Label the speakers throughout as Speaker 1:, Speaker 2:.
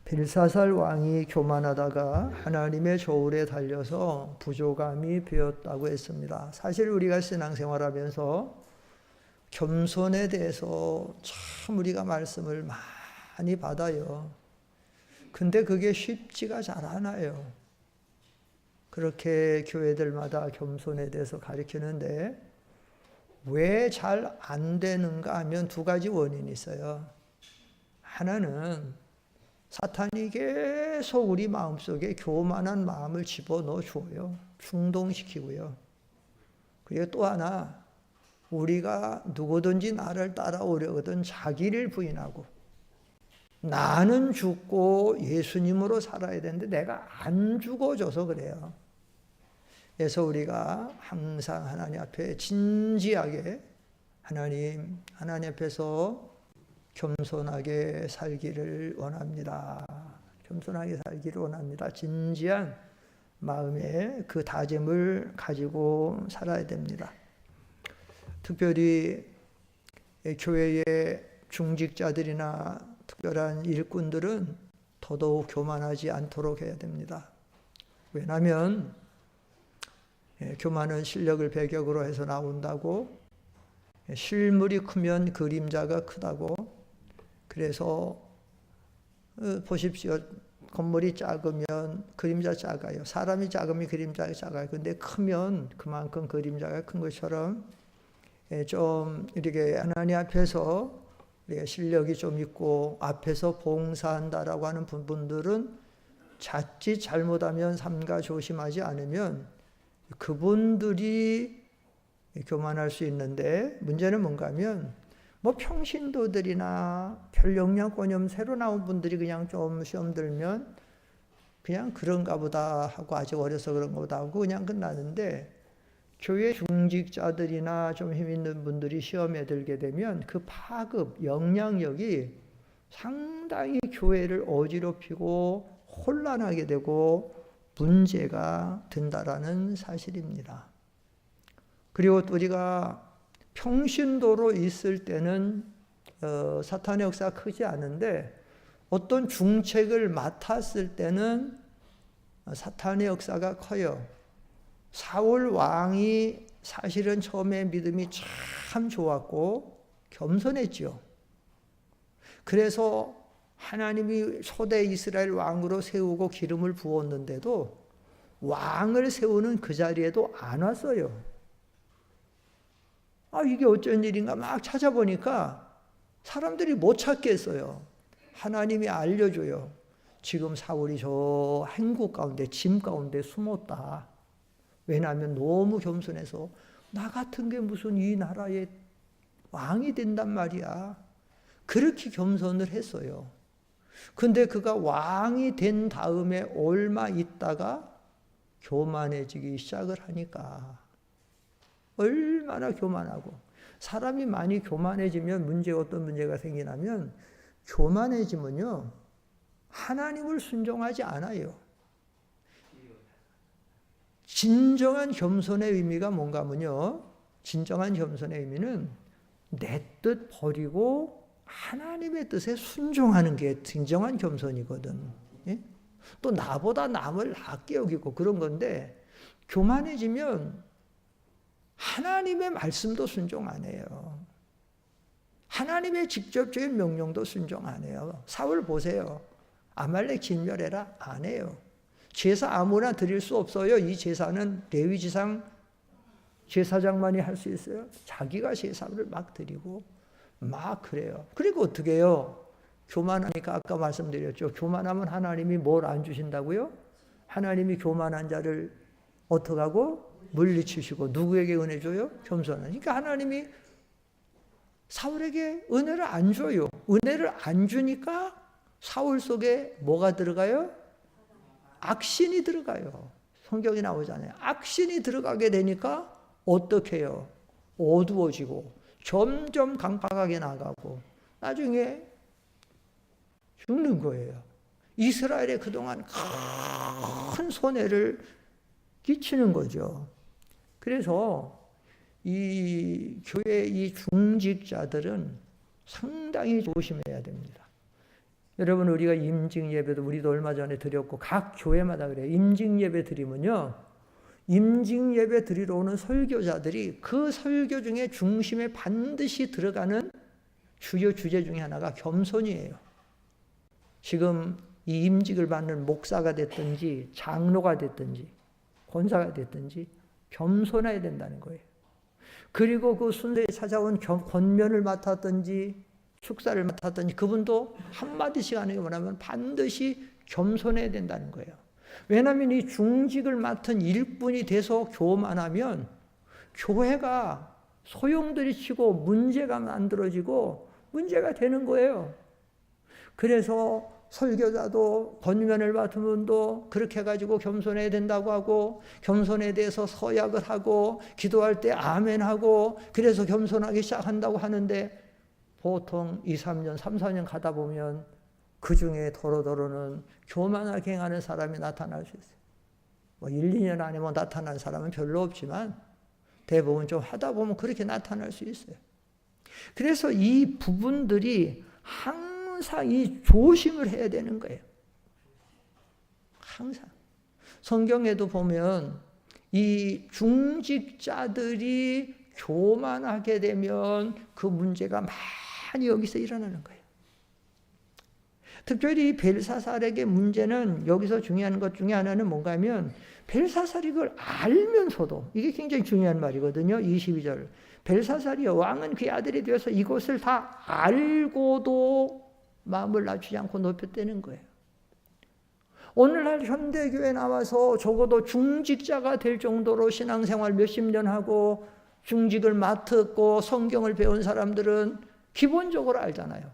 Speaker 1: 벨사살 왕이 교만하다가 하나님의 저울에 달려서 부족함이 배었다고 했습니다. 사실 우리가 신앙생활하면서 겸손에 대해서 참 우리가 말씀을 많이 받아요. 근데 그게 쉽지가 잘 않아요. 그렇게 교회들마다 겸손에 대해서 가르치는데 왜 잘 안 되는가 하면 두 가지 원인이 있어요. 하나는 사탄이 계속 우리 마음속에 교만한 마음을 집어넣어 주어요. 충동시키고요. 그리고 또 하나, 우리가 누구든지 나를 따라오려거든 자기를 부인하고 나는 죽고 예수님으로 살아야 되는데 내가 안 죽어져서 그래요. 그래서 우리가 항상 하나님 앞에 진지하게 하나님 앞에서 겸손하게 살기를 원합니다. 겸손하게 살기를 원합니다. 진지한 마음에 그 다짐을 가지고 살아야 됩니다. 특별히 교회의 중직자들이나 특별한 일꾼들은 더더욱 교만하지 않도록 해야 됩니다. 왜냐하면 교만은 실력을 배격으로 해서 나온다고, 실물이 크면 그림자가 크다고. 그래서 보십시오. 건물이 작으면 그림자 작아요. 사람이 작으면 그림자가 작아요. 근데 크면 그만큼 그림자가 큰 것처럼 좀 이렇게 하나님 앞에서 우리가 실력이 좀 있고 앞에서 봉사한다라고 하는 분들은 자칫 잘못하면 삼가 조심하지 않으면 그분들이 교만할 수 있는데, 문제는 뭔가 하면 뭐 평신도들이나 별 영향권이 새로 나온 분들이 그냥 좀 시험 들면 그냥 그런가 보다 하고 아직 어려서 그런가 보다 하고 그냥 끝나는데, 교회 중직자들이나 좀 힘 있는 분들이 시험에 들게 되면 그 파급, 영향력이 상당히 교회를 어지럽히고 혼란하게 되고 문제가 된다라는 사실입니다. 그리고 또 우리가 평신도로 있을 때는 사탄의 역사가 크지 않은데 어떤 중책을 맡았을 때는 사탄의 역사가 커요. 사울 왕이 사실은 처음에 믿음이 참 좋았고 겸손했죠. 그래서 하나님이 초대 이스라엘 왕으로 세우고 기름을 부었는데도 왕을 세우는 그 자리에도 안 왔어요. 이게 어쩐 일인가 막 찾아보니까 사람들이 못 찾겠어요. 하나님이 알려줘요. 지금 사울이 저 행국 가운데, 짐 가운데 숨었다. 왜냐하면 너무 겸손해서 나 같은 게 무슨 이 나라의 왕이 된단 말이야. 그렇게 겸손을 했어요. 근데 그가 왕이 된 다음에 얼마 있다가 교만해지기 시작을 하니까, 얼마나 교만하고, 사람이 많이 교만해지면 어떤 문제가 생기냐면, 교만해지면요 하나님을 순종하지 않아요. 진정한 겸손의 의미가 뭔가 하면요, 진정한 겸손의 의미는 내 뜻 버리고 하나님의 뜻에 순종하는 게 진정한 겸손이거든. 예? 또 나보다 남을 낮게 여기고 그런 건데, 교만해지면 하나님의 말씀도 순종 안 해요. 하나님의 직접적인 명령도 순종 안 해요. 사울 보세요. 아말렉 진멸해라 안 해요. 제사 아무나 드릴 수 없어요. 이 제사는 레위지상 제사장만이 할 수 있어요. 자기가 제사를 막 드리고 막 그래요. 그리고 어떻게 해요? 교만하니까 아까 말씀드렸죠. 교만하면 하나님이 뭘 안 주신다고요? 하나님이 교만한 자를 어떻게 하고? 물리치시고 누구에게 은혜 줘요? 겸손하니까 하나님이 사울에게 은혜를 안 줘요. 은혜를 안 주니까 사울 속에 뭐가 들어가요? 악신이 들어가요. 성경이 나오잖아요. 악신이 들어가게 되니까 어떻게 해요? 어두워지고 점점 강팍하게 나가고 나중에 죽는 거예요. 이스라엘에 그동안 큰 손해를 끼치는 거죠. 그래서 이 교회 이 중직자들은 상당히 조심해야 됩니다. 여러분, 우리가 임직 예배도 우리도 얼마 전에 드렸고 각 교회마다 그래요. 임직 예배 드리면요, 임직 예배 드리러 오는 설교자들이 그 설교 중에 중심에 반드시 들어가는 주요 주제 중에 하나가 겸손이에요. 지금 이 임직을 받는 목사가 됐든지 장로가 됐든지 권사가 됐든지 겸손해야 된다는 거예요. 그리고 그 순서에 찾아온 권면을 맡았든지 축사를 맡았든지 그분도 한마디씩 하는 게 뭐냐면 반드시 겸손해야 된다는 거예요. 왜냐하면 이 중직을 맡은 일꾼이 돼서 교만하면 교회가 소용돌이치고 문제가 만들어지고 문제가 되는 거예요. 그래서 설교자도 권면을 맡은 분도 그렇게 해가지고 겸손해야 된다고 하고 겸손에 대해서 서약을 하고 기도할 때 아멘하고 그래서 겸손하기 시작한다고 하는데 보통 2, 3년, 3, 4년 가다 보면 그 중에 도로도로는 교만하게 행하는 사람이 나타날 수 있어요. 뭐 1, 2년 안에 뭐 나타난 사람은 별로 없지만 대부분 좀 하다 보면 그렇게 나타날 수 있어요. 그래서 이 부분들이 항상 이 조심을 해야 되는 거예요. 항상. 성경에도 보면 이 중직자들이 교만하게 되면 그 문제가 많이 여기서 일어나는 거예요. 특별히 벨사살에게 문제는 여기서 중요한 것 중에 하나는 뭔가 하면 벨사살이 그걸 알면서도 이게 굉장히 중요한 말이거든요. 22절. 벨사살이요, 왕은 그의 아들이 되어서 이것을 다 알고도 마음을 낮추지 않고 높였다는 거예요. 오늘날 현대교회 나와서 적어도 중직자가 될 정도로 신앙생활 몇십 년 하고 중직을 맡았고 성경을 배운 사람들은 기본적으로 알잖아요.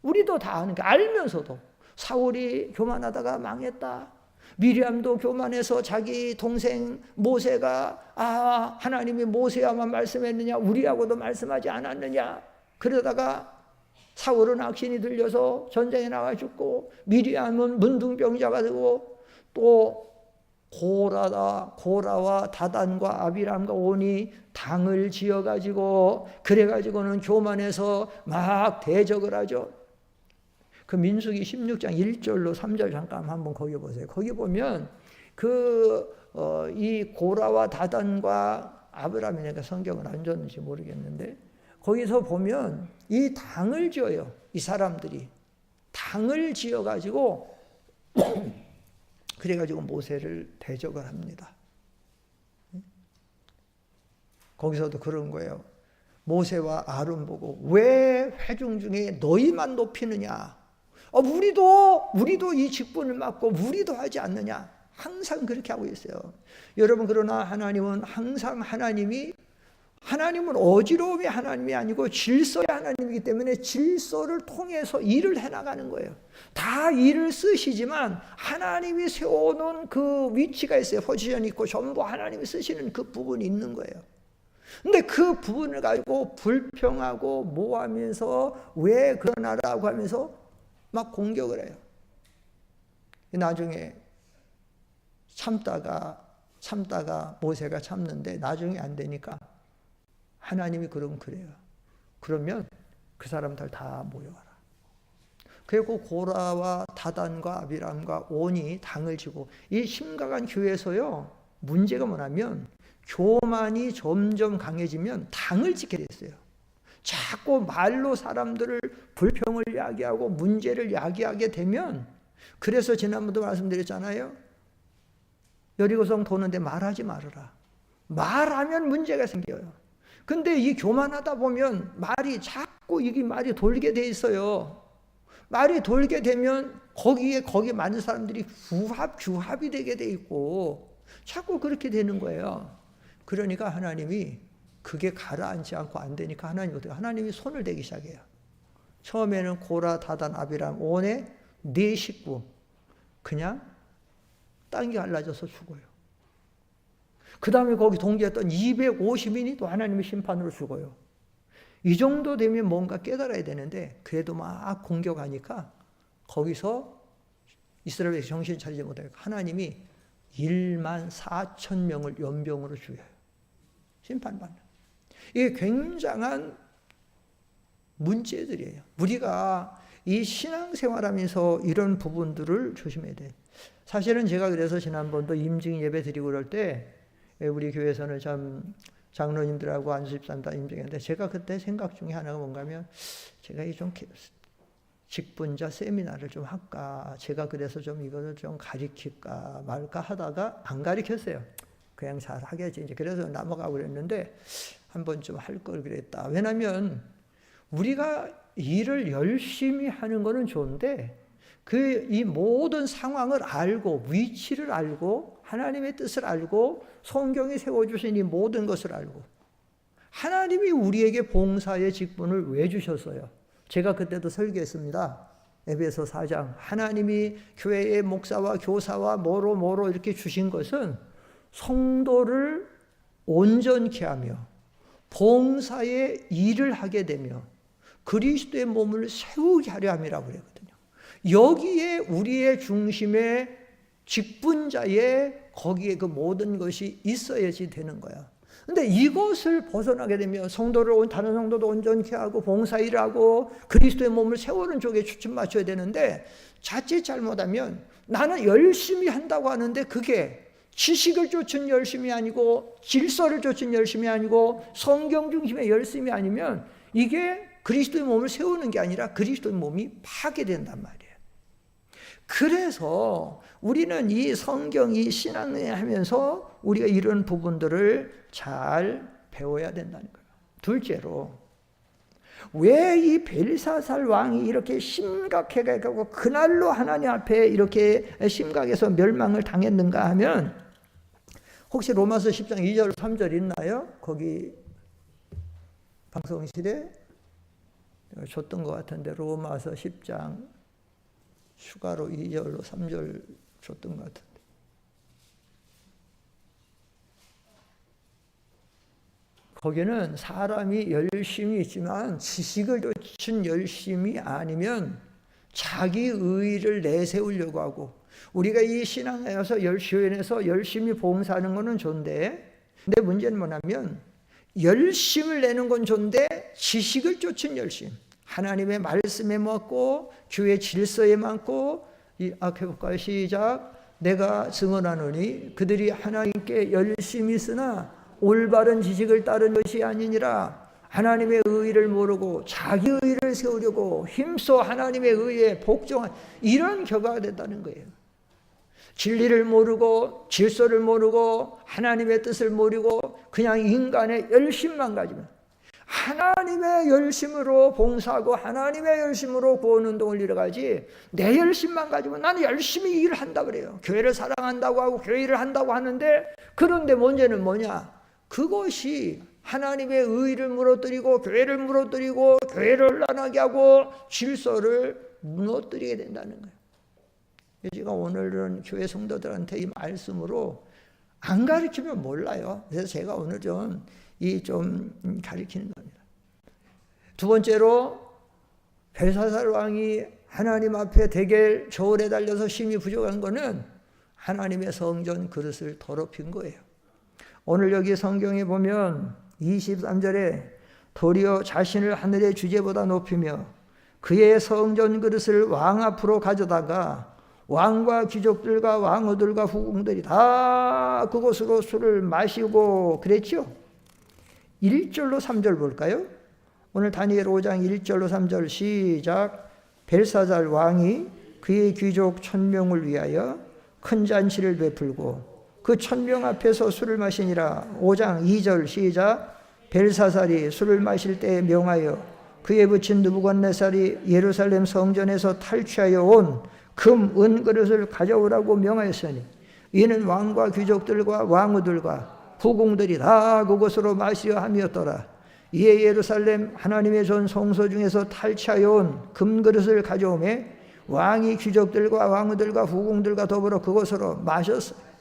Speaker 1: 우리도 다 아는 게 알면서도 사울이 교만하다가 망했다. 미리암도 교만해서 자기 동생 모세가 하나님이 모세야만 말씀했느냐 우리하고도 말씀하지 않았느냐 그러다가 사울은 악신이 들려서 전쟁에 나가 죽고 미리암은 문둥병자가 되고 또 고라와 다단과 아비람과 온이 당을 지어가지고 그래가지고는 교만해서 막 대적을 하죠. 그 민수기 16장 1절로 3절 잠깐 한번 거기 보세요. 거기 보면 이 고라와 다단과 아브라함이니까 성경을 안 줬는지 모르겠는데 거기서 보면 이 당을 지어요. 이 사람들이 당을 지어가지고 그래가지고 모세를 대적을 합니다. 거기서도 그런 거예요. 모세와 아론 보고 왜 회중 중에 너희만 높이느냐? 우리도 이 직분을 맡고 우리도 하지 않느냐? 항상 그렇게 하고 있어요. 여러분, 그러나 하나님은 항상 하나님은 어지러움의 하나님이 아니고 질서의 하나님이기 때문에 질서를 통해서 일을 해나가는 거예요. 다 일을 쓰시지만 하나님이 세워놓은 그 위치가 있어요. 포지션이 있고 전부 하나님이 쓰시는 그 부분이 있는 거예요. 근데 그 부분을 가지고 불평하고 뭐하면서 왜 그러나라고 하면서 막 공격을 해요. 나중에 참다가 모세가 참는데 나중에 안 되니까 하나님이 그래요. 그러면 그 사람들 다 모여와라. 그리고 고라와 다단과 아비람과 온이 당을 지고 이 심각한 교회에서요 문제가 뭐냐면 교만이 점점 강해지면 당을 짓게 됐어요. 자꾸 말로 사람들을 불평을 야기하고 문제를 야기하게 되면 그래서 지난번도 말씀드렸잖아요. 여리고성 도는데 말하지 말아라. 말하면 문제가 생겨요. 근데 이 교만하다 보면 말이 돌게 돼 있어요. 말이 돌게 되면 거기 많은 사람들이 규합이 되게 돼 있고 자꾸 그렇게 되는 거예요. 그러니까 하나님이 그게 가라앉지 않고 안 되니까 하나님이 손을 대기 시작해요. 처음에는 고라, 다단, 아비람, 온의 4 식구 그냥 땅이 갈라져서 죽어요. 그 다음에 거기 동기했던 250인이 또 하나님의 심판으로 죽어요. 이 정도 되면 뭔가 깨달아야 되는데 그래도 막 공격하니까 거기서 이스라엘이 정신 차리지 못하고 하나님이 14,000명을 연병으로 죽여요. 심판받는. 이게 굉장한 문제들이에요. 우리가 이 신앙생활하면서 이런 부분들을 조심해야 돼. 사실은 제가 그래서 지난번도 임증 예배 드리고 그럴 때 우리 교회에서는 참 장로님들하고 안수집사님 다 임증했는데 제가 그때 생각 중에 하나가 뭔가 하면 제가 좀 직분자 세미나를 좀 할까, 제가 그래서 좀 이거를 좀 가르칠까 말까 하다가 안 가르쳤어요. 그냥 잘 하겠지 이제. 그래서 넘어가고 그랬는데 한번 좀 할 걸 그랬다. 왜냐하면 우리가 일을 열심히 하는 거는 좋은데 이 모든 상황을 알고 위치를 알고 하나님의 뜻을 알고 성경이 세워주신 이 모든 것을 알고 하나님이 우리에게 봉사의 직분을 왜 주셨어요? 제가 그때도 설교했습니다. 에베소 4장. 하나님이 교회의 목사와 교사와 뭐로 이렇게 주신 것은 성도를 온전케 하며 봉사의 일을 하게 되며 그리스도의 몸을 세우게 하려 함이라고 그랬거든요. 여기에 우리의 중심에 직분자의 거기에 그 모든 것이 있어야지 되는 거야. 근데 이것을 벗어나게 되면 성도를 다른 성도도 온전케 하고 봉사일을 하고 그리스도의 몸을 세우는 쪽에 초점 맞춰야 되는데 자칫 잘못하면 나는 열심히 한다고 하는데 그게 지식을 쫓은 열심이 아니고 질서를 쫓은 열심이 아니고 성경 중심의 열심이 아니면 이게 그리스도의 몸을 세우는 게 아니라 그리스도의 몸이 파괴된단 말이에요. 그래서 우리는 이 성경, 이 신앙을 하면서 우리가 이런 부분들을 잘 배워야 된다는 거예요. 둘째로, 왜 이 벨사살 왕이 이렇게 심각해가지고 그날로 하나님 앞에 이렇게 심각해서 멸망을 당했는가 하면, 혹시 로마서 10장 2절 3절 있나요? 거기 방송실에 줬던 것 같은데 로마서 10장 추가로 2절로 3절 줬던 것 같은데. 거기는 사람이 열심히 있지만 지식을 쫓은 열심이 아니면 자기 의의를 내세우려고 하고, 우리가 이 신앙에서 교회에서 열심히 봉사하는 것은 좋은데, 근데 문제는 뭐냐면 열심을 내는 건 좋은데 지식을 쫓은 열심, 하나님의 말씀에 맞고 교회 질서에 맞고, 해볼까요? 시작. 내가 증언하노니 그들이 하나님께 열심히 쓰나 올바른 지식을 따른 것이 아니니라. 하나님의 의의를 모르고 자기 의의를 세우려고 힘써 하나님의 의의에 복종한 이런 결과가 된다는 거예요. 진리를 모르고 질서를 모르고 하나님의 뜻을 모르고 그냥 인간의 열심만 가지면, 하나님의 열심으로 봉사하고 하나님의 열심으로 구원운동을 이뤄가지 내 열심만 가지고 나는 열심히 일을 한다 그래요. 교회를 사랑한다고 하고 교회를 한다고 하는데, 그런데 문제는 뭐냐? 그것이 하나님의 의의를 무너뜨리고 교회를 무너뜨리고 교회를 혼란하게 하고 질서를 무너뜨리게 된다는 거예요. 제가 오늘은 교회 성도들한테 이 말씀으로 안 가르치면 몰라요. 그래서 제가 오늘 좀 가르치는 겁니다. 두 번째로, 벨사살 왕이 하나님 앞에 대결 저울에 달려서 힘이 부족한 거는 하나님의 성전 그릇을 더럽힌 거예요. 오늘 여기 성경에 보면 23절에 도리어 자신을 하늘의 주제보다 높이며 그의 성전 그릇을 왕 앞으로 가져다가 왕과 귀족들과 왕후들과 후궁들이 다 그곳으로 술을 마시고 그랬죠. 1절로 3절 볼까요? 오늘 다니엘 5장 1절로 3절 시작. 벨사살 왕이 그의 귀족 1000명을 위하여 큰 잔치를 베풀고 그 1000명 앞에서 술을 마시니라. 5장 2절 시작. 벨사살이 술을 마실 때에 명하여 그의 부친 느부갓네살이 예루살렘 성전에서 탈취하여 온 금, 은 그릇을 가져오라고 명하였으니 이는 왕과 귀족들과 왕후들과 후궁들이 다 그곳으로 마시려 함이었더라. 이에 예루살렘 하나님의 전 성소 중에서 탈취하여 온 금그릇을 가져오매 왕이 귀족들과 왕후들과 후궁들과 더불어 그곳으로 마셨어요.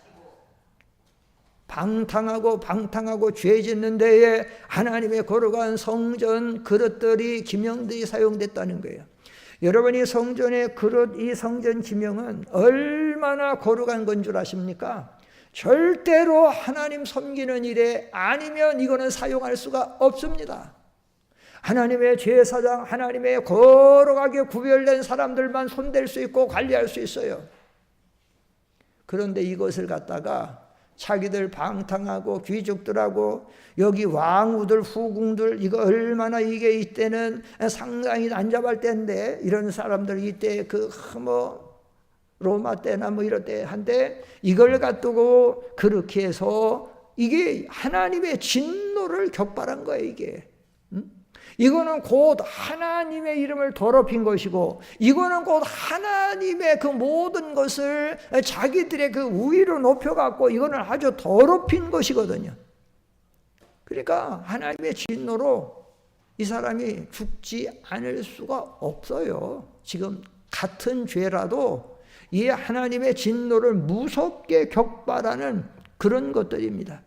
Speaker 1: 방탕하고 죄 짓는 데에 하나님의 거룩한 성전 그릇들이, 기명들이 사용됐다는 거예요. 여러분이 성전의 그릇, 이 성전 기명은 얼마나 거룩한 건 줄 아십니까? 절대로 하나님 섬기는 일에 아니면 이거는 사용할 수가 없습니다. 하나님의 제사장, 하나님의 거룩하게 구별된 사람들만 손댈 수 있고 관리할 수 있어요. 그런데 이것을 갖다가 자기들 방탕하고 귀족들하고 여기 왕후들 후궁들 이거 얼마나 이게 이때는 상당히 난잡할 때인데 이런 사람들 이때 로마 때나 이럴 때 한데 이걸 갖두고 그렇게 해서 이게 하나님의 진노를 격발한 거예요. 이게 이거는 곧 하나님의 이름을 더럽힌 것이고 이거는 곧 하나님의 그 모든 것을 자기들의 그 우위로 높여갖고 이거는 아주 더럽힌 것이거든요. 그러니까 하나님의 진노로 이 사람이 죽지 않을 수가 없어요. 지금 같은 죄라도 이 하나님의 진노를 무섭게 격발하는 그런 것들입니다.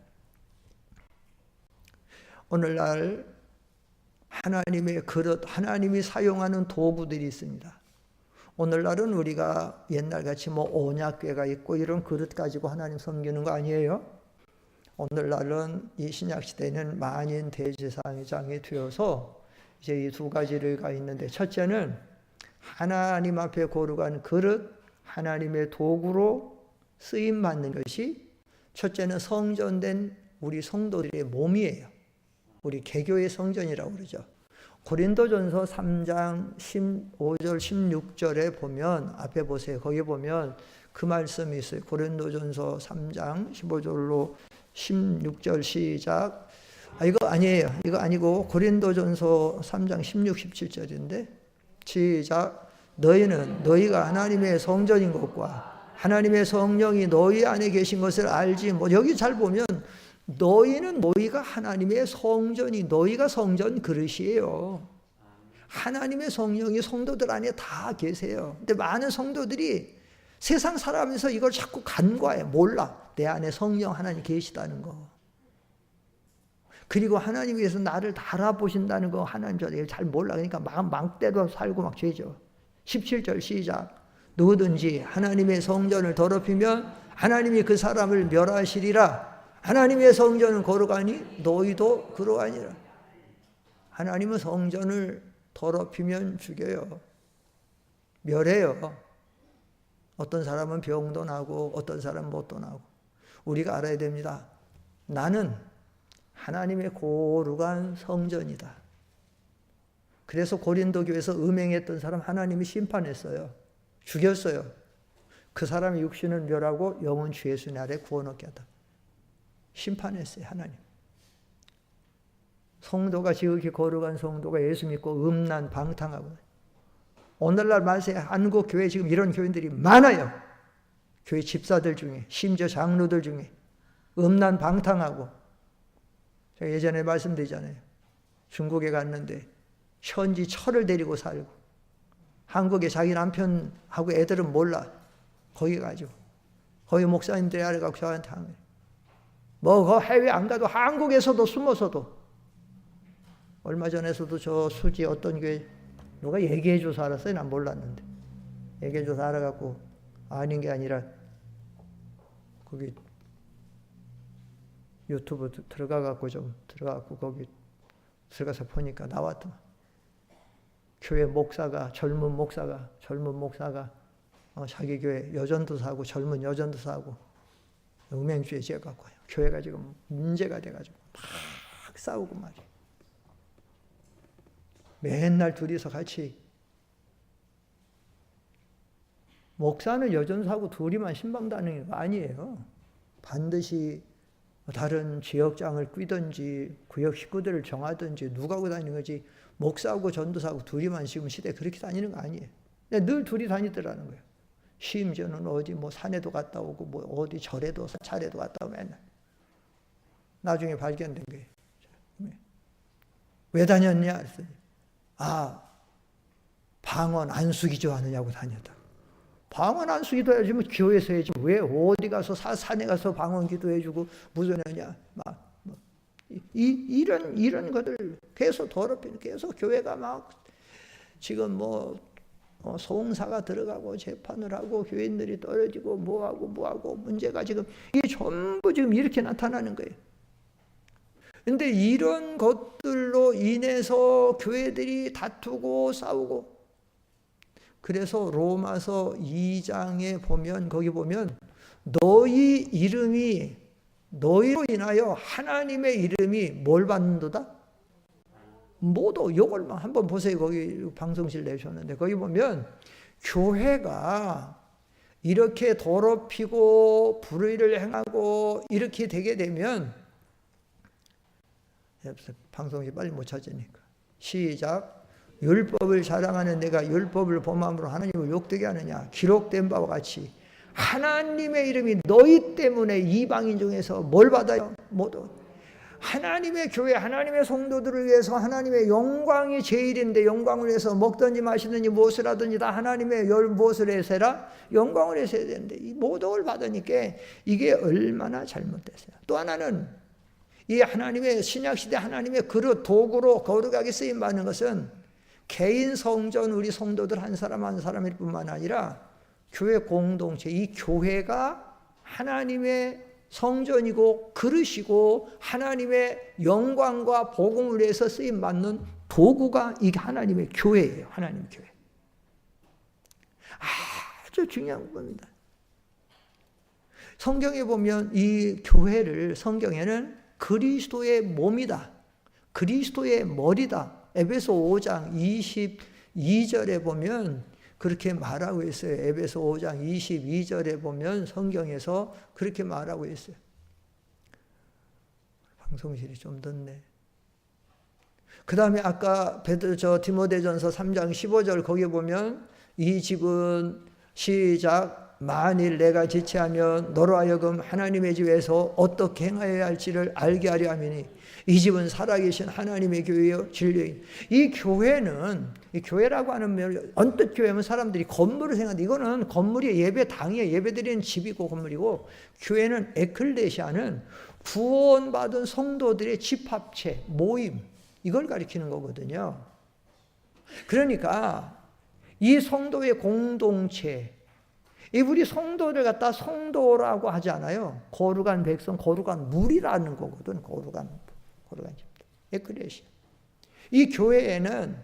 Speaker 1: 오늘날 하나님의 그릇, 하나님이 사용하는 도구들이 있습니다. 오늘날은 우리가 옛날같이 언약궤가 있고 이런 그릇 가지고 하나님 섬기는 거 아니에요? 오늘날은 이 신약시대는 만인 대제사장이 되어서 이제 이 두 가지가 있는데, 첫째는 하나님 앞에 거룩한 그릇, 하나님의 도구로 쓰임받는 것이 첫째는 성전된 우리 성도들의 몸이에요. 우리 개교의 성전이라고 그러죠. 고린도전서 3장 15절 16절에 보면, 앞에 보세요. 거기 보면 그 말씀이 있어요. 고린도전서 3장 15절로 16절 시작. 이거 아니에요. 이거 아니고 고린도전서 3장 16, 17절인데 시작. 너희가 하나님의 성전인 것과 하나님의 성령이 너희 안에 계신 것을 알지. 여기 잘 보면 너희가 하나님의 성전이, 너희가 성전 그릇이에요. 하나님의 성령이 성도들 안에 다 계세요. 근데 많은 성도들이 세상 살아가면서 이걸 자꾸 간과해. 몰라. 내 안에 성령 하나님 계시다는 거. 그리고 하나님께서 나를 알아보신다는 거 하나님 잘 몰라. 그러니까 망대로 살고 막 죄죠. 17절 시작. 누구든지 하나님의 성전을 더럽히면 하나님이 그 사람을 멸하시리라. 하나님의 성전은 거룩하니 너희도 그러하니라. 하나님은 성전을 더럽히면 죽여요. 멸해요. 어떤 사람은 병도 나고 어떤 사람은 못도 나고. 우리가 알아야 됩니다. 나는 하나님의 거룩한 성전이다. 그래서 고린도 교회에서 음행했던 사람 하나님이 심판했어요. 죽였어요. 그 사람의 육신을 멸하고 영은 주 예수님 아래 구원 얻게 하다. 심판했어요. 하나님. 성도가 지극히 거룩한 성도가 예수 믿고 음란 방탕하고. 오늘날 말세 한국 교회 지금 이런 교인들이 많아요. 교회 집사들 중에, 심지어 장로들 중에 음란 방탕하고. 제가 예전에 말씀드리잖아요. 중국에 갔는데 현지 철을 데리고 살고, 한국에 자기 남편하고 애들은 몰라. 거기 가지고 거기 목사님들이 알아가고 저한테 하는 거예요. 그 해외 안 가도 한국에서도 숨어서도. 얼마 전에서도 저 수지 어떤 교회 누가 얘기해줘서 알았어요. 난 몰랐는데 얘기해줘서 알아갖고 아닌 게 아니라 거기 유튜브 들어가갖고 거기 들어가서 보니까 나왔더만. 교회 목사가 젊은 목사가 자기 교회 여전도 사고 젊은 여전도 사고 음행주의 죄 갖고 교회가 지금 문제가 돼가지고 막 싸우고 말이에요. 맨날 둘이서 같이. 목사는 여전사하고 둘이만 신방다니는 거 아니에요. 반드시 다른 지역장을 끼든지 구역 식구들을 정하든지 누가 하고 다니는 거지. 목사하고 전도사하고 둘이만 지금 시대에 그렇게 다니는 거 아니에요. 늘 둘이 다니더라는 거예요. 심지어는 어디 산에도 갔다 오고 어디 절에도 차례도 갔다 오고 맨날. 나중에 발견된 거예요. 왜 다녔냐? 방언 안수기 좋아하느냐고 다녔다. 방언 안수 기도해야지 교회에서 해야지 왜 어디 가서 산에 가서 방언 기도해주고 무슨 하냐. 이런 것들 계속 더럽히는, 계속 교회가 막 지금 송사가 들어가고 재판을 하고 교인들이 떨어지고 뭐하고 문제가 지금 이게 전부 지금 이렇게 나타나는 거예요. 근데 이런 것들로 인해서 교회들이 다투고 싸우고, 그래서 로마서 2장에 보면, 거기 보면 너희 이름이, 너희로 인하여 하나님의 이름이 뭘 받는도다? 모두. 이걸 한번 보세요. 거기 방송실 내셨는데 거기 보면 교회가 이렇게 더럽히고 불의를 행하고 이렇게 되게 되면, 방송이 빨리 못 찾으니까 시작. 율법을 자랑하는 내가 율법을 범함으로 하나님을 욕되게 하느냐? 기록된 바와 같이 하나님의 이름이 너희 때문에 이방인 중에서 뭘 받아요? 모두. 하나님의 교회, 하나님의 성도들을 위해서 하나님의 영광이 제일인데, 영광을 위해서 먹든지 마시든지 무엇을 하든지 다 하나님의 무엇을 해서라? 영광을 해서 해야 되는데, 이 모독을 받으니까 이게 얼마나 잘못됐어요. 또 하나는 이 하나님의 신약시대 하나님의 그릇, 도구로 거룩하게 쓰임받는 것은 개인 성전, 우리 성도들 한 사람 한 사람일 뿐만 아니라 교회 공동체, 이 교회가 하나님의 성전이고 그릇이고 하나님의 영광과 복음을 위해서 쓰임받는 도구가 이게 하나님의 교회예요. 하나님의 교회. 아주 중요한 겁니다. 성경에 보면 이 교회를, 성경에는 그리스도의 몸이다, 그리스도의 머리다, 에베소 5장 22절에 보면 그렇게 말하고 있어요. 에베소 5장 22절에 보면 성경에서 그렇게 말하고 있어요. 방송실이 좀 늦네. 그 다음에 아까 디모데전서 3장 15절 거기에 보면 이 집은 시작. 만일 내가 지체하면 너로 하여금 하나님의 집에서 어떻게 행하여야 할지를 알게 하려 함이니 이 집은 살아계신 하나님의 교회요 진리인. 이 교회는, 이 교회라고 하는 언뜻 교회면 사람들이 건물을 생각하는데, 이거는 건물이 예배당이에요. 예배드리는 집이고 건물이고, 교회는 에클레시아는 구원받은 성도들의 집합체, 모임, 이걸 가리키는 거거든요. 그러니까 이 성도의 공동체, 이 우리 성도를 갖다 성도라고 하지 않아요. 거룩한 백성, 거룩한 무리라는 거거든. 거룩한 집들. 에클레시아. 이 교회에는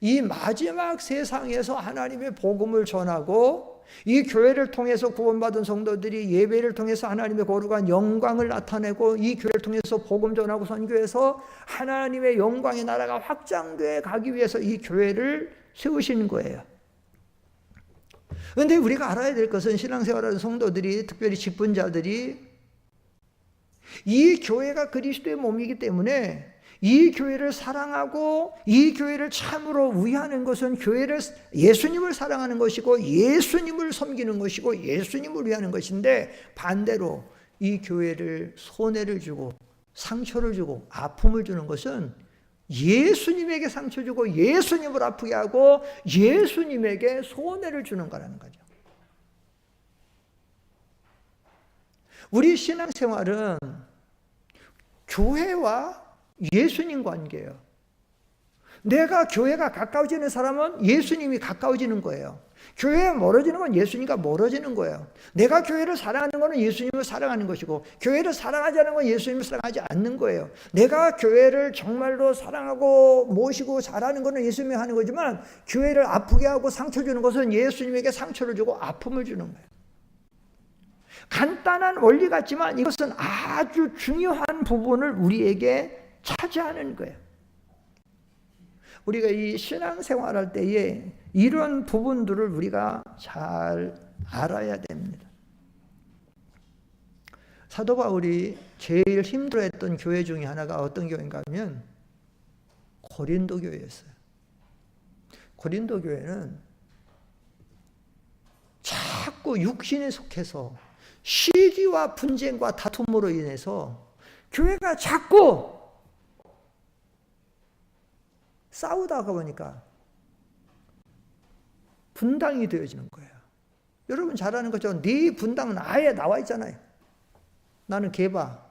Speaker 1: 이 마지막 세상에서 하나님의 복음을 전하고, 이 교회를 통해서 구원받은 성도들이 예배를 통해서 하나님의 거룩한 영광을 나타내고, 이 교회를 통해서 복음 전하고 선교해서 하나님의 영광의 나라가 확장돼 가기 위해서 이 교회를 세우시는 거예요. 그런데 우리가 알아야 될 것은, 신앙생활하는 성도들이, 특별히 직분자들이 이 교회가 그리스도의 몸이기 때문에 이 교회를 사랑하고 이 교회를 참으로 위하는 것은 예수님을 사랑하는 것이고 예수님을 섬기는 것이고 예수님을 위하는 것인데, 반대로 이 교회를 손해를 주고 상처를 주고 아픔을 주는 것은 예수님에게 상처 주고 예수님을 아프게 하고 예수님에게 손해를 주는 거라는 거죠. 우리 신앙생활은 교회와 예수님 관계예요. 내가 교회가 가까워지는 사람은 예수님이 가까워지는 거예요. 교회가 멀어지는 건 예수님과 멀어지는 거예요. 내가 교회를 사랑하는 것은 예수님을 사랑하는 것이고, 교회를 사랑하지 않는 건 예수님을 사랑하지 않는 거예요. 내가 교회를 정말로 사랑하고 모시고 잘하는 것은 예수님이 하는 거지만, 교회를 아프게 하고 상처 주는 것은 예수님에게 상처를 주고 아픔을 주는 거예요. 간단한 원리 같지만 이것은 아주 중요한 부분을 우리에게 차지하는 거예요. 우리가 이 신앙생활할 때에 이런 부분들을 우리가 잘 알아야 됩니다. 사도 바울이 제일 힘들어했던 교회 중에 하나가 어떤 교회인가 하면 고린도 교회였어요. 고린도 교회는 자꾸 육신에 속해서 시기와 분쟁과 다툼으로 인해서 교회가 자꾸 싸우다가 보니까 분당이 되어지는 거예요. 여러분 잘 아는 것처럼 네 분당은 아예 나와 있잖아요. 나는 게바,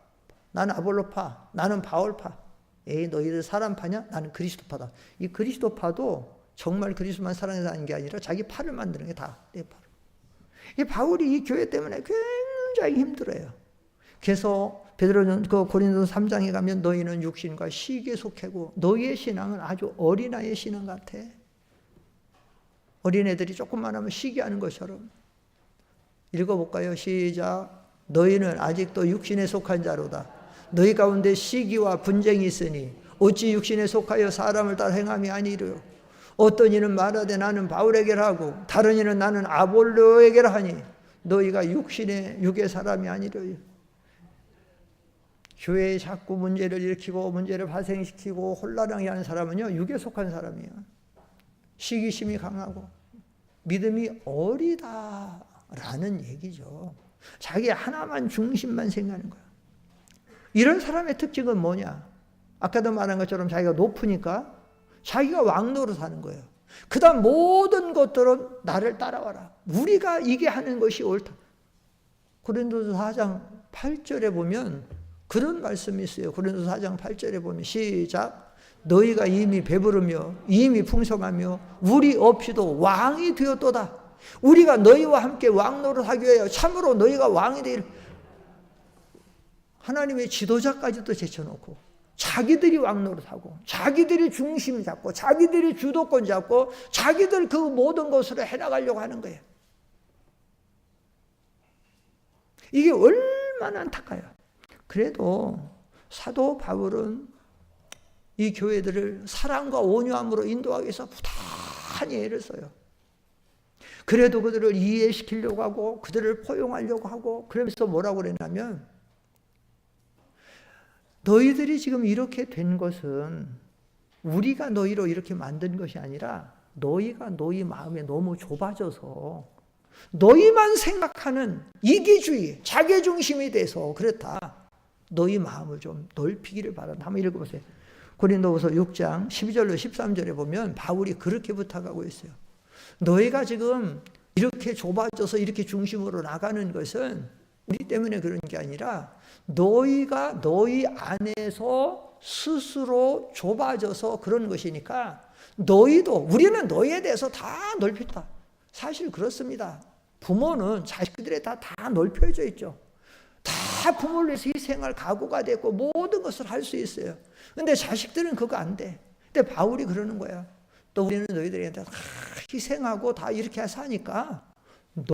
Speaker 1: 나는 아볼로파, 나는 바울파. 에이, 너희들 사람파냐? 나는 그리스도파다. 이 그리스도파도 정말 그리스도만 사랑해서 하는 게 아니라 자기 파를 만드는 게 다 내 파로. 이 바울이 이 교회 때문에 굉장히 힘들어요. 그래서 베드로는 그 고린도서 3장에 가면 너희는 육신과 시기에 속하고 너희의 신앙은 아주 어린아이의 신앙 같아. 어린애들이 조금만 하면 시기하는 것처럼. 읽어볼까요? 시작. 너희는 아직도 육신에 속한 자로다. 너희 가운데 시기와 분쟁이 있으니 어찌 육신에 속하여 사람을 따라 행함이 아니리요. 어떤 이는 말하되 나는 바울에게라 하고 다른 이는 나는 아볼로에게라 하니 너희가 육의 사람이 아니려요. 교회에 자꾸 문제를 일으키고 문제를 발생시키고 혼란하게 하는 사람은요, 육에 속한 사람이에요. 시기심이 강하고 믿음이 어리다라는 얘기죠. 자기 하나만 중심만 생각하는 거야. 이런 사람의 특징은 뭐냐? 아까도 말한 것처럼 자기가 높으니까 자기가 왕노릇 하는 거예요. 그 다음 모든 것들은 나를 따라와라. 우리가 이게 하는 것이 옳다. 고린도서 4장 8절에 보면 그런 말씀이 있어요. 고린도서 4장 8절에 보면 시작. 너희가 이미 배부르며 이미 풍성하며 우리 없이도 왕이 되었도다. 우리가 너희와 함께 왕노릇하기 위하여 참으로 너희가 왕이 되리라. 하나님의 지도자까지도 제쳐놓고 자기들이 왕노릇하고 자기들이 중심 잡고 자기들이 주도권 잡고 자기들 그 모든 것으로 해나가려고 하는 거예요. 이게 얼마나 안타까워요. 그래도 사도 바울은 이 교회들을 사랑과 온유함으로 인도하기 위해서 부단히 애를 써요. 그래도 그들을 이해시키려고 하고 그들을 포용하려고 하고 그러면서 뭐라고 그랬냐면 너희들이 지금 이렇게 된 것은 우리가 너희로 이렇게 만든 것이 아니라 너희가 너희 마음에 너무 좁아져서 너희만 생각하는 이기주의, 자기중심이 돼서 그렇다. 너희 마음을 좀 넓히기를 바란다. 한번 읽어보세요. 고린도후서 6장 12절로 13절에 보면 바울이 그렇게 부탁하고 있어요. 너희가 지금 이렇게 좁아져서 이렇게 중심으로 나가는 것은 우리 때문에 그런 게 아니라 너희가 너희 안에서 스스로 좁아져서 그런 것이니까 우리는 너희에 대해서 다 넓혔다. 사실 그렇습니다. 부모는 자식들에 다 넓혀져 있죠. 다 부모를 위해서 희생할 각오가 됐고 모든 것을 할 수 있어요. 근데 자식들은 그거 안 돼. 근데 바울이 그러는 거야. 또 우리는 너희들한테 다 희생하고 다 이렇게 해서 하니까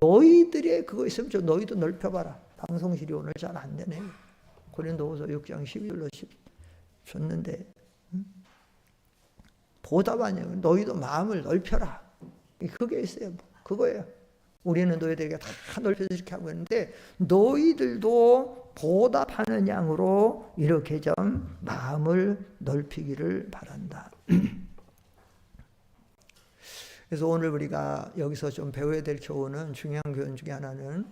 Speaker 1: 너희들의 그거 있으면 좀 너희도 넓혀봐라. 방송실이 오늘 잘 안 되네. 고린도후서 6장 12절로 10 줬는데 보답 아니에요. 너희도 마음을 넓혀라. 그게 있어요. 그거예요. 우리는 너희들에게 다 넓혀서 이렇게 하고 있는데 너희들도 보답하는 양으로 이렇게 좀 마음을 넓히기를 바란다. 그래서 오늘 우리가 여기서 좀 배워야 될 교훈은, 중요한 교훈 중에 하나는,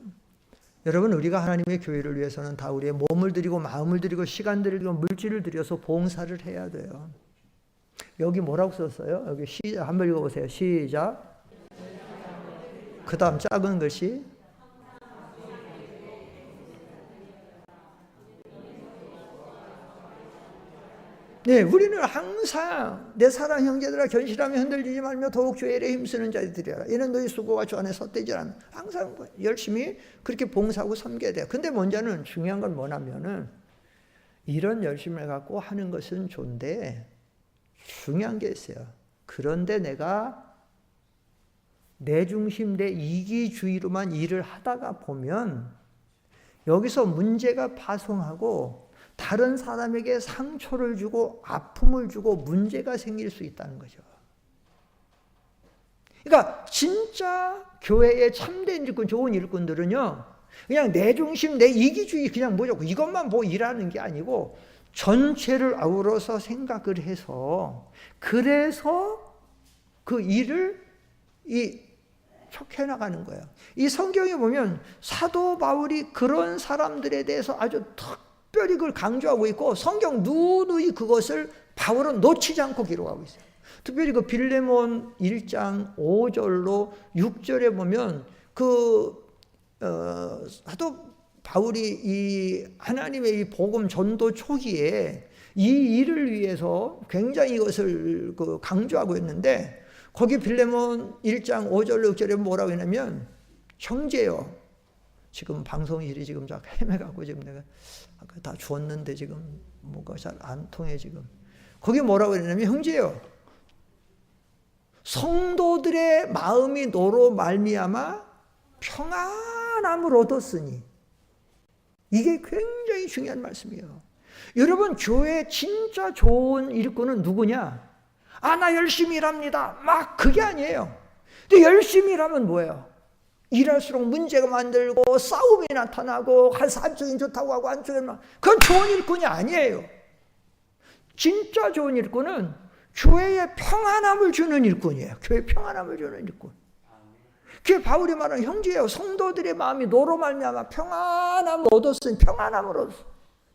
Speaker 1: 여러분 우리가 하나님의 교회를 위해서는 다 우리의 몸을 드리고 마음을 드리고 시간들을 드리고 물질을 들여서 봉사를 해야 돼요. 여기 뭐라고 썼어요? 여기 시작 한번 읽어보세요. 시작. 그 다음 작은 글씨. 네, 우리는 항상 내 사랑 형제들아 견실하며 흔들리지 말며 더욱 주의 일에 힘쓰는 자들이라. 이는 너희 수고가 주 안에 헛되지 않으면 항상 열심히 그렇게 봉사하고 섬겨야 돼요. 근데 먼저는 중요한 건 뭐냐면은 이런 열심을 갖고 하는 것은 좋은데 중요한 게 있어요. 그런데 내가 내 중심, 내 이기주의로만 일을 하다가 보면 여기서 문제가 파송하고 다른 사람에게 상처를 주고 아픔을 주고 문제가 생길 수 있다는 거죠. 그러니까 진짜 교회의 참된 일꾼, 좋은 일꾼들은요, 그냥 내 중심, 내 이기주의 그냥 뭐죠? 이것만 보고 일하는 게 아니고 전체를 아우러서 생각을 해서 그래서 그 일을 척해 나가는 거예요. 이 성경에 보면 사도 바울이 그런 사람들에 대해서 아주 특별히 그걸 강조하고 있고 성경 누누이 그것을 바울은 놓치지 않고 기록하고 있어요. 특별히 그 빌레몬 1장 5절로 6절에 보면 사도 바울이 이 하나님의 이 복음 전도 초기에 이 일을 위해서 굉장히 이것을 강조하고 있는데 거기 빌레몬 1장 5절로 6절에 뭐라고 했냐면 형제여 지금 방송일이 지금 쫙 헤매가고 지금 내가 아까 다 주었는데 지금 뭐가 잘 안 통해 지금. 거기 뭐라고 그러냐면 형제요. 성도들의 마음이 너로 말미암아 평안함을 얻었으니. 이게 굉장히 중요한 말씀이에요. 여러분 교회 진짜 좋은 일꾼은 누구냐? 아, 나 열심히 일합니다. 막 그게 아니에요. 근데 열심히 일하면 뭐예요? 일할수록 문제가 만들고 싸움이 나타나고 한쪽이 좋다고 하고 한쪽은 막 그건 좋은 일꾼이 아니에요. 진짜 좋은 일꾼은 교회에 평안함을 주는 일꾼이에요. 교회에 평안함을 주는 일꾼. 그게 바울이 말하는 형제예요. 성도들의 마음이 너로 말미암아 평안함을 얻었으니 평안함을 얻었어.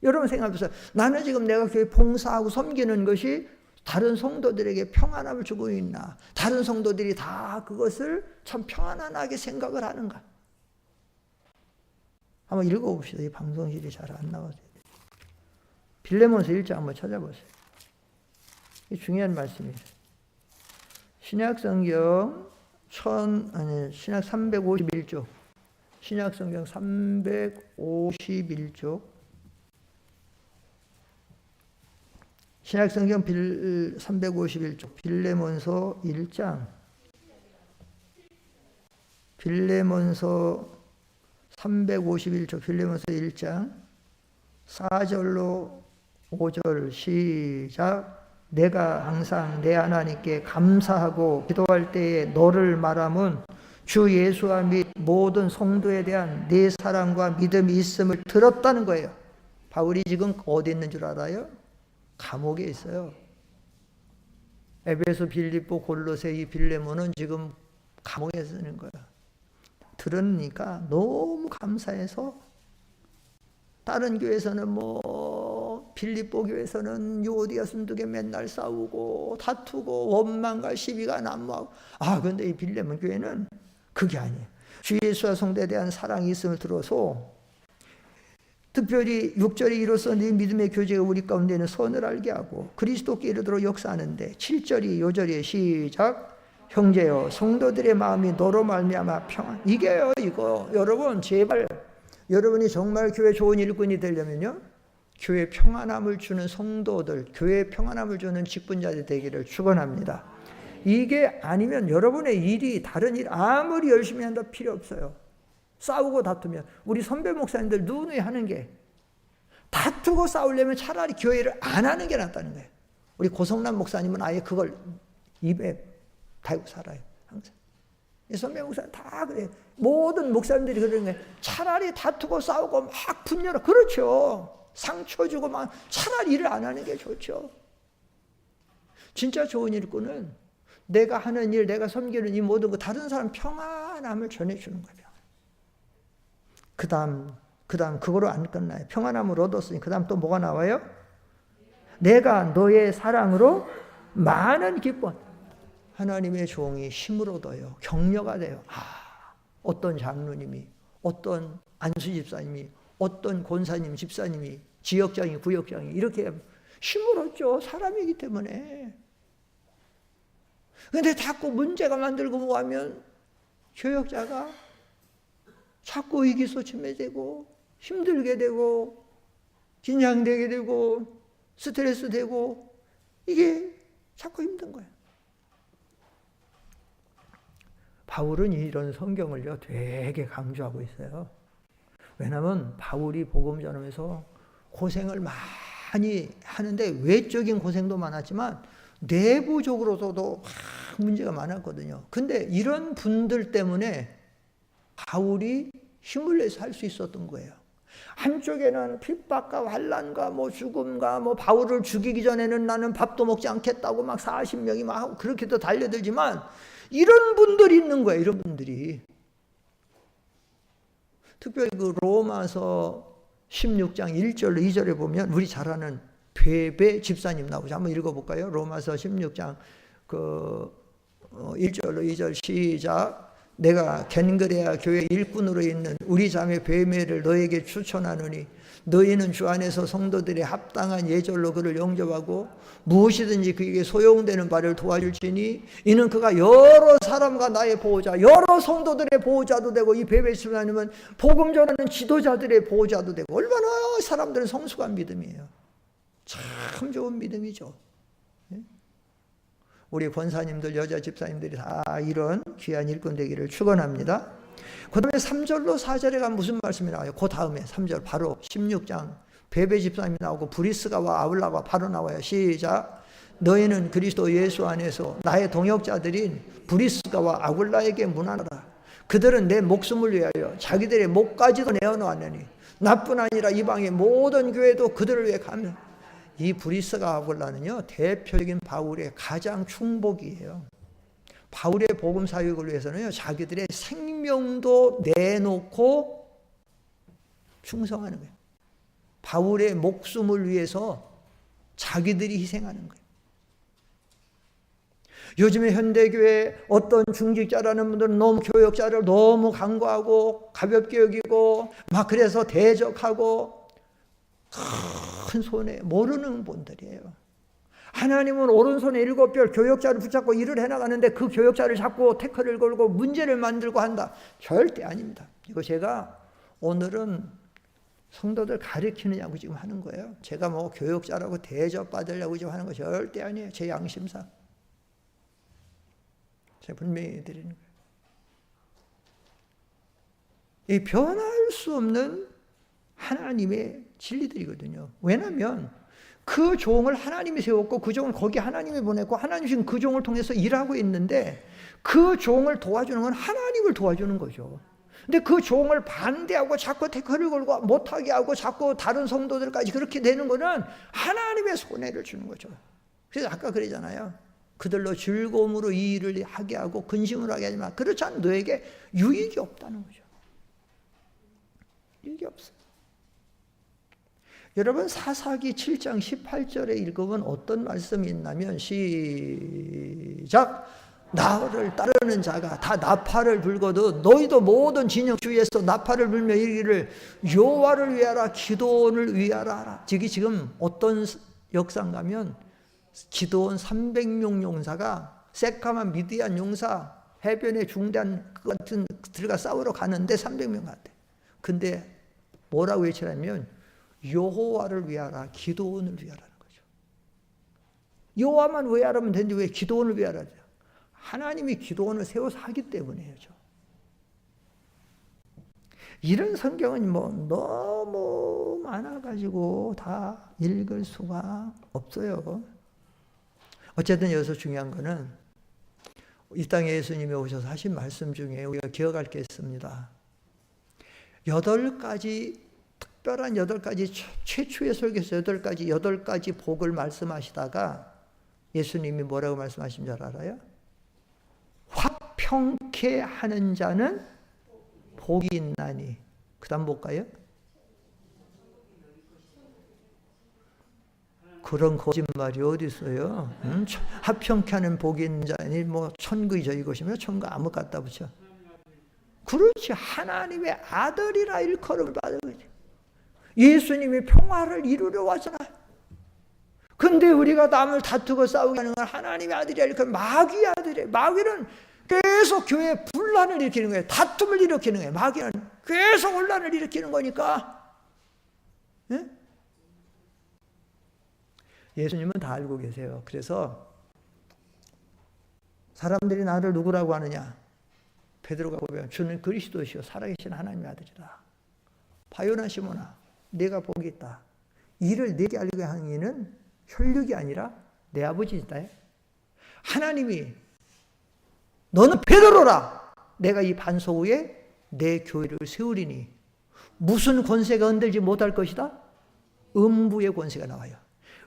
Speaker 1: 여러분 생각해보세요. 나는 지금 내가 교회 봉사하고 섬기는 것이 다른 성도들에게 평안함을 주고 있나? 다른 성도들이 다 그것을 참 평안하게 생각을 하는가? 한번 읽어봅시다. 이 방송실이 잘 안 나와서. 빌레몬서 1장 한번 찾아보세요. 이 중요한 말씀이에요. 신약성경 신약 351쪽. 신약성경 351쪽. 신약성경 351쪽. 빌레몬서 1장. 빌레몬서 351쪽. 빌레몬서 1장. 4절로 5절 시작. 내가 항상 내 하나님께 감사하고 기도할 때에 너를 말함은 주 예수와 및 모든 성도에 대한 내 사랑과 믿음이 있음을 들었다는 거예요. 바울이 지금 어디 있는 줄 알아요? 감옥에 있어요. 에베소, 빌립보, 골로새, 이 빌레몬은 지금 감옥에 있는 거야. 들으니까 너무 감사해서 다른 교회에서는 빌립보 교회에서는 유오디아 순두개 맨날 싸우고 다투고 원망과 시비가 난무하고 근데 이 빌레몬 교회는 그게 아니에요. 주 예수와 성도에 대한 사랑이 있음을 들어서 특별히 6절에 이로써 네 믿음의 교제가 우리 가운데는 선을 알게 하고 그리스도께 이르도록 역사하는데 7절이 요절에 시작. 형제여 성도들의 마음이 너로 말미암아 평안. 이게요 이거. 여러분 제발 여러분이 정말 교회 좋은 일꾼이 되려면요 교회 평안함을 주는 성도들, 교회 평안함을 주는 직분자들 되기를 축원합니다. 이게 아니면 여러분의 일이 다른 일 아무리 열심히 한다 필요 없어요. 싸우고 다투면 우리 선배 목사님들 누누이 하는 게 다투고 싸우려면 차라리 교회를 안 하는 게 낫다는 거예요. 우리 고성남 목사님은 아예 그걸 입에 달고 살아요. 항상. 이 선배 목사님 다 그래요. 모든 목사님들이 그러는 거예요. 차라리 다투고 싸우고 막 분열하고 그렇죠. 상처 주고 막 차라리 일을 안 하는 게 좋죠. 진짜 좋은 일꾼은 내가 하는 일, 내가 섬기는 이 모든 거 다른 사람 평안함을 전해주는 거예요. 그 다음 그거로 안 끝나요. 평안함을 얻었으니 그 다음 또 뭐가 나와요? 내가 너의 사랑으로 많은 기쁨. 하나님의 종이 힘을 얻어요. 격려가 돼요. 어떤 장로님이, 어떤 안수 집사님이, 어떤 권사님, 집사님이, 지역장이, 구역장이 이렇게 힘을 얻죠. 사람이기 때문에. 근데 자꾸 문제가 만들고 뭐 하면 교역자가 자꾸 의기소침해지고 힘들게 되고 긴장되게 되고 스트레스 되고 이게 자꾸 힘든 거예요. 바울은 이런 성경을요 되게 강조하고 있어요. 왜냐하면 바울이 복음 전하면서 고생을 많이 하는데 외적인 고생도 많았지만 내부적으로도 문제가 많았거든요. 근데 이런 분들 때문에 바울이 힘을 내서 할 수 있었던 거예요. 한쪽에는 핍박과 환난과 죽음과 바울을 죽이기 전에는 나는 밥도 먹지 않겠다고 막 40명이 막 하고 그렇게도 달려들지만 이런 분들이 있는 거예요. 이런 분들이. 특별히 그 로마서 16장 1절로 2절에 보면 우리 잘 아는 베베 집사님 나오죠. 한번 읽어볼까요? 로마서 16장 1절로 2절 시작. 내가 겐그레아 교회 일꾼으로 있는 우리 자매 베메를 너에게 추천하노니 너희는 주 안에서 성도들의 합당한 예절로 그를 영접하고 무엇이든지 그에게 소용되는 바를 도와줄지니 이는 그가 여러 사람과 나의 보호자, 여러 성도들의 보호자도 되고 이 베베스를 아니면 복음 전하는 지도자들의 보호자도 되고 얼마나 사람들은 성숙한 믿음이에요. 참 좋은 믿음이죠. 우리 권사님들, 여자 집사님들이 다 이런 귀한 일꾼 되기를 축원합니다. 그 다음에 3절로 4절에 가면 무슨 말씀이 나와요? 그 다음에 3절 바로 16장 베베 집사님이 나오고 브리스가와 아울라가 바로 나와요. 시작. 너희는 그리스도 예수 안에서 나의 동역자들인 브리스가와 아굴라에게 문안하라. 그들은 내 목숨을 위하여 자기들의 목까지도 내어놓았느니 나뿐 아니라 이방의 모든 교회도 그들을 위해 가면. 이 브리스가 아굴라는요 대표적인 바울의 가장 충복이에요. 바울의 복음 사역을 위해서는요 자기들의 생명도 내놓고 충성하는 거예요. 바울의 목숨을 위해서 자기들이 희생하는 거예요. 요즘에 현대교회 어떤 중직자라는 분들은 너무 교역자를 너무 간과하고 가볍게 여기고 막 그래서 대적하고 큰 손해 모르는 분들이에요. 하나님은 오른손에 7별 교역자를 붙잡고 일을 해나가는데 그 교역자를 잡고 태클을 걸고 문제를 만들고 한다. 절대 아닙니다. 이거 제가 오늘은 성도들 가르치느냐고 지금 하는 거예요. 제가 뭐 교역자라고 대접받으려고 지금 하는 거 절대 아니에요. 제 양심상. 제가 분명히 드리는 거예요. 이 변할 수 없는 하나님의 진리들이거든요. 왜냐하면 그 종을 하나님이 세웠고 그 종을 거기 하나님이 보냈고 하나님이 지금 그 종을 통해서 일하고 있는데 그 종을 도와주는 건 하나님을 도와주는 거죠. 근데 그 종을 반대하고 자꾸 태클을 걸고 못하게 하고 자꾸 다른 성도들까지 그렇게 되는 거는 하나님의 손해를 주는 거죠. 그래서 아까 그러잖아요. 그들로 즐거움으로 이 일을 하게 하고 근심을 하게 하지만 그렇지 않으면 너에게 유익이 없다는 거죠. 유익이 없어요. 여러분 사사기 7장 18절에 읽으면 어떤 말씀이 있냐면 시작. 나를 따르는 자가 다 나팔을 불거든 너희도 모든 진영 주위에서 나팔을 불며 이르기를 여호와를 위하라 기드온을 위하라 하라. 지금 어떤 역사인가면 기드온 300명 용사가 새까만 미디안 용사 해변에 중대한 같은 들어가 싸우러 가는데 300명 같대. 근데 뭐라고 외치냐면 여호와를 위하라 기드온을 위하라는 거죠. 여호와만 위하라면 되는데 왜 기드온을 위하라죠? 하나님이 기드온을 세워서 하기 때문이에요. 이런 성경은 뭐 너무 많아가지고 다 읽을 수가 없어요. 어쨌든 여기서 중요한 거는 이 땅에 예수님이 오셔서 하신 말씀 중에 우리가 기억할 게 있습니다. 8가지 특별한 8가지 최초의 설교에서 8가지 복을 말씀하시다가 예수님이 뭐라고 말씀하신 줄 알아요? 화평케 하는 자는 복이 있나니. 그 다음 볼까요? 그런 거짓말이 어디 있어요? 화평케 하는 복이 있는 자니 뭐 천국이 저희 것이며 천국 아무 갖다 붙여. 그렇지. 하나님의 아들이라 일컬음을 받은 거지. 예수님이 평화를 이루려 왔잖아요. 근데 우리가 남을 다투고 싸우게 하는 건 하나님의 아들이라 일컬음 마귀의 아들이에요. 마귀는 계속 교회에 분란을 일으키는 거예요. 다툼을 일으키는 거예요. 마귀는 계속 혼란을 일으키는 거니까. 네? 예수님은 다 알고 계세요. 그래서 사람들이 나를 누구라고 하느냐? 베드로가 보면 주는 그리스도시요 살아계신 하나님의 아들이다. 바요나 시몬아 내가 복이 있다. 이를 내게 알게 하는 이는 혈육이 아니라 내 아버지이다. 하나님이 너는 베드로라. 내가 이 반석 위에 내 교회를 세우리니 무슨 권세가 흔들지 못할 것이다? 음부의 권세가 나와요.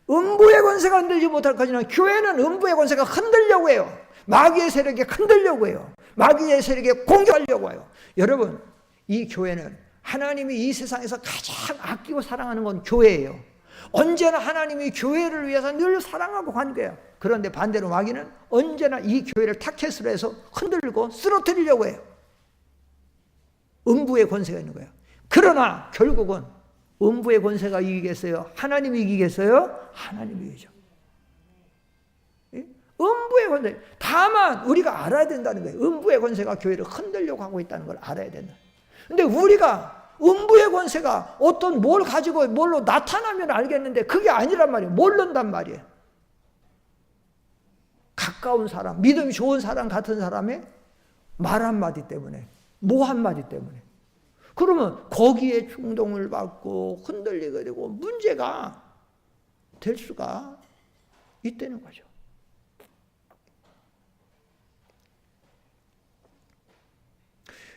Speaker 1: 음부의 권세가 흔들지 못할 것이나 교회는 음부의 권세가 흔들려고 해요. 마귀의 세력에 흔들려고 해요. 마귀의 세력에 공격하려고 해요. 여러분 이 교회는 하나님이 이 세상에서 가장 아끼고 사랑하는 건 교회예요. 언제나 하나님이 교회를 위해서 늘 사랑하고 간 거예요. 그런데 반대로 마귀는 언제나 이 교회를 타켓으로 해서 흔들고 쓰러뜨리려고 해요. 음부의 권세가 있는 거예요. 그러나 결국은 음부의 권세가 이기겠어요? 하나님이 이기겠어요? 하나님이 이기죠. 음부의 권세. 다만 우리가 알아야 된다는 거예요. 음부의 권세가 교회를 흔들려고 하고 있다는 걸 알아야 된다. 근데 우리가 음부의 권세가 어떤 뭘 가지고 뭘로 나타나면 알겠는데 그게 아니란 말이에요. 모른단 말이에요. 가까운 사람, 믿음이 좋은 사람 같은 사람의 말 한마디 때문에, 뭐 한마디 때문에. 그러면 거기에 충동을 받고 흔들리게 되고 문제가 될 수가 있다는 거죠.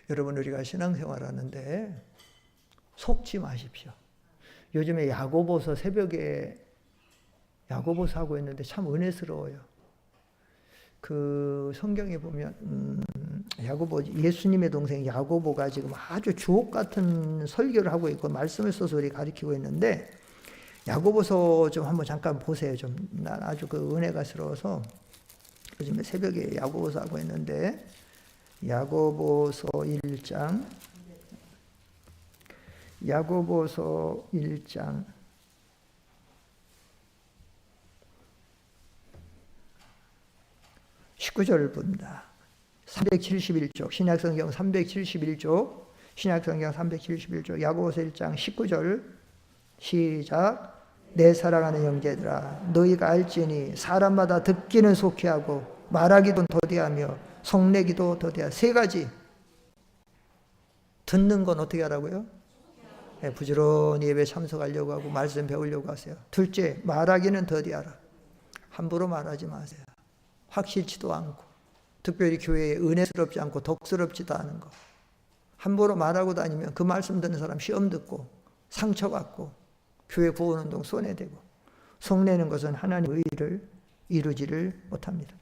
Speaker 1: 여러분, 우리가 신앙생활 하는데 속지 마십시오. 요즘에 야고보서 새벽에 야고보서 하고 있는데 참 은혜스러워요. 그 성경에 보면 야고보, 예수님의 동생 야고보가 지금 아주 주옥 같은 설교를 하고 있고 말씀을 써서 우리 가르치고 있는데, 야고보서 좀 한번 잠깐 보세요. 좀 난 아주 그 은혜가스러워서 요즘에 새벽에 야고보서 하고 있는데, 야고보서 1장 19절 본다. 371쪽 신약성경 371쪽 신약성경 371쪽 야고보서 1장 19절 시작. 내 사랑하는 형제들아, 너희가 알지니 사람마다 듣기는 속히하고 말하기도 더디하며 성내기도 더디하. 세 가지. 듣는 건 어떻게 하라고요? 부지런히 예배 참석하려고 하고 말씀 배우려고 하세요. 둘째, 말하기는 더디하라. 함부로 말하지 마세요. 확실치도 않고, 특별히 교회에 은혜스럽지 않고 덕스럽지도 않은 거 함부로 말하고 다니면 그 말씀 듣는 사람 시험 듣고 상처받고 교회 구원운동 손해되고, 성내는 것은 하나님의 의를 이루지를 못합니다.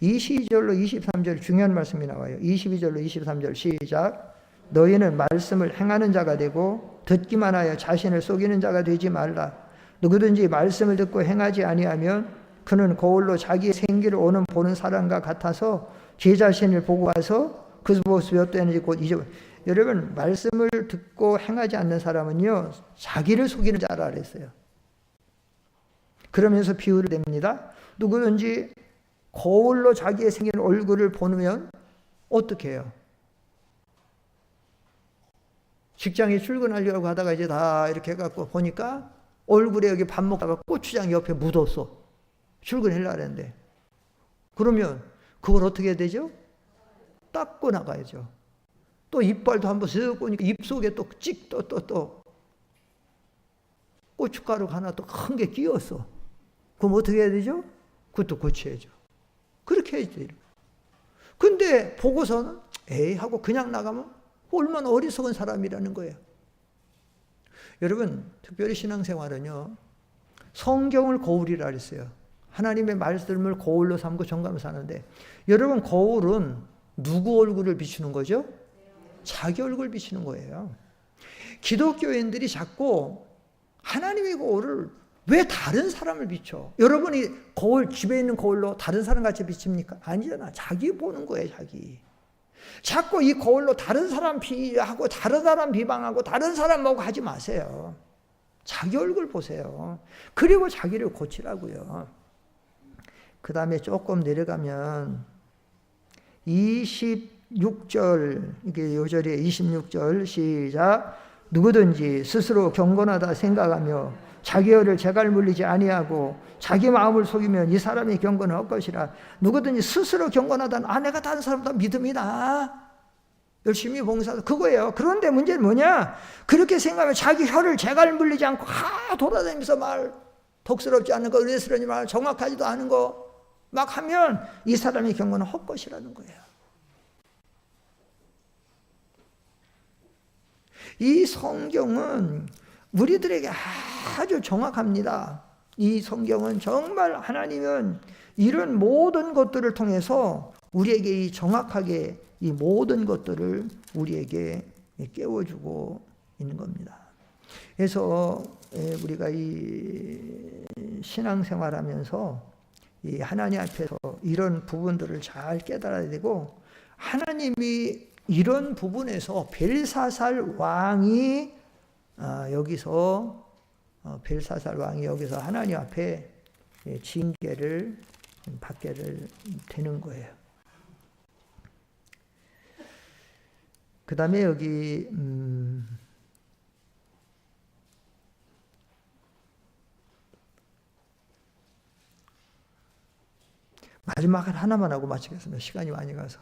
Speaker 1: 22절로 23절 중요한 말씀이 나와요. 22절로 23절 시작. 너희는 말씀을 행하는 자가 되고 듣기만 하여 자신을 속이는 자가 되지 말라. 누구든지 말씀을 듣고 행하지 아니하면 그는 거울로 자기의 생기를 오는 보는 사람과 같아서 제 자신을 보고 와서 그 모습이 어떠한지 곧 잊어버려. 여러분, 말씀을 듣고 행하지 않는 사람은요 자기를 속이는 자라 그랬어요. 그러면서 비유를 냅니다. 누구든지 거울로 자기의 생긴 얼굴을 보면 어떻게 해요? 직장에 출근하려고 하다가 이제 다 이렇게 해갖고 보니까 얼굴에 여기 밥 먹다가 고추장 옆에 묻었어. 출근하려고 했는데. 그러면 그걸 어떻게 해야 되죠? 닦고 나가야죠. 또 이빨도 한번 쓱 보니까 입 속에 또 고춧가루가 하나 또 큰 게 끼었어. 그럼 어떻게 해야 되죠? 그것도 고쳐야죠. 그렇게 해야지. 근데 보고서는 에이 하고 그냥 나가면 얼마나 어리석은 사람이라는 거예요. 여러분, 특별히 신앙생활은요 성경을 거울이라 그랬어요. 하나님의 말씀을 거울로 삼고 정감을 사는데, 여러분 거울은 누구 얼굴을 비추는 거죠? 자기 얼굴 비추는 거예요. 기독교인들이 자꾸 하나님의 거울을 왜 다른 사람을 비춰? 여러분이 거울, 집에 있는 거울로 다른 사람 같이 비칩니까? 아니잖아. 자기 보는 거예요, 자기. 자꾸 이 거울로 다른 사람 비하고 다른 사람 비방하고 다른 사람 보고 하지 마세요. 자기 얼굴 보세요. 그리고 자기를 고치라고요. 그 다음에 조금 내려가면 26절, 이게 요절이에요. 26절 시작. 누구든지 스스로 경건하다 생각하며 자기 혀를 재갈 물리지 아니하고 자기 마음을 속이면 이 사람이 경건할 것이라. 누구든지 스스로 경건하다, 내가 다른 사람보다 믿음이 나, 열심히 봉사하다, 그거예요. 그런데 문제는 뭐냐? 그렇게 생각하면 자기 혀를 재갈 물리지 않고 돌아다니면서 말 덕스럽지 않은 거, 은혜스러운 말, 정확하지도 않은 거 막 하면 이 사람이 경건은 헛것이라는 거예요. 이 성경은 우리들에게 아주 정확합니다. 이 성경은 정말 하나님은 이런 모든 것들을 통해서 우리에게 이 정확하게 이 모든 것들을 우리에게 깨워주고 있는 겁니다. 그래서 우리가 이 신앙생활하면서 이 하나님 앞에서 이런 부분들을 잘 깨달아야 되고, 하나님이 이런 부분에서 벨사살 왕이 여기서 하나님 앞에 징계를 받게 되는 거예요. 그 다음에 여기 마지막 하나만 하고 마치겠습니다. 시간이 많이 가서.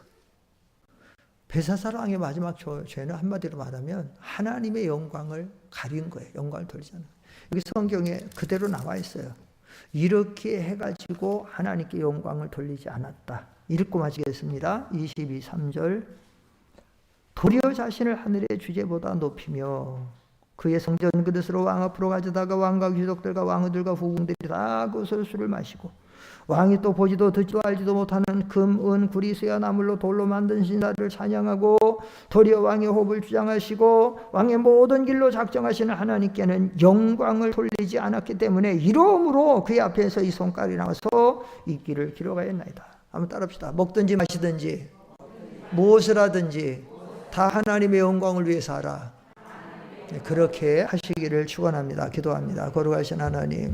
Speaker 1: 벨사살 왕의 마지막 죄는 한마디로 말하면 하나님의 영광을 가린 거예요. 영광을 돌리지 않아요. 여기 성경에 그대로 나와 있어요. 이렇게 해가지고 하나님께 영광을 돌리지 않았다. 읽고 마치겠습니다. 22, 3절. 도리어 자신을 하늘의 주제보다 높이며 그의 성전 그릇으로 왕 앞으로 가져다가 왕과 귀족들과 왕들과 후궁들이 다 그것을 술을 마시고 왕이 또 보지도 듣지도 알지도 못하는 금, 은, 구리, 쇠와 나물로 돌로 만든 신사를 찬양하고 도리어 왕의 호흡을 주장하시고 왕의 모든 길로 작정하시는 하나님께는 영광을 돌리지 않았기 때문에 이러므로 그의 앞에서 이 손가락이 나와서 이 길을 기록하였나이다. 한번 따라합시다. 먹든지 마시든지 무엇을 하든지 다 하나님의 영광을 위해서 하라. 그렇게 하시기를 축원합니다. 기도합니다. 거룩하신 하나님,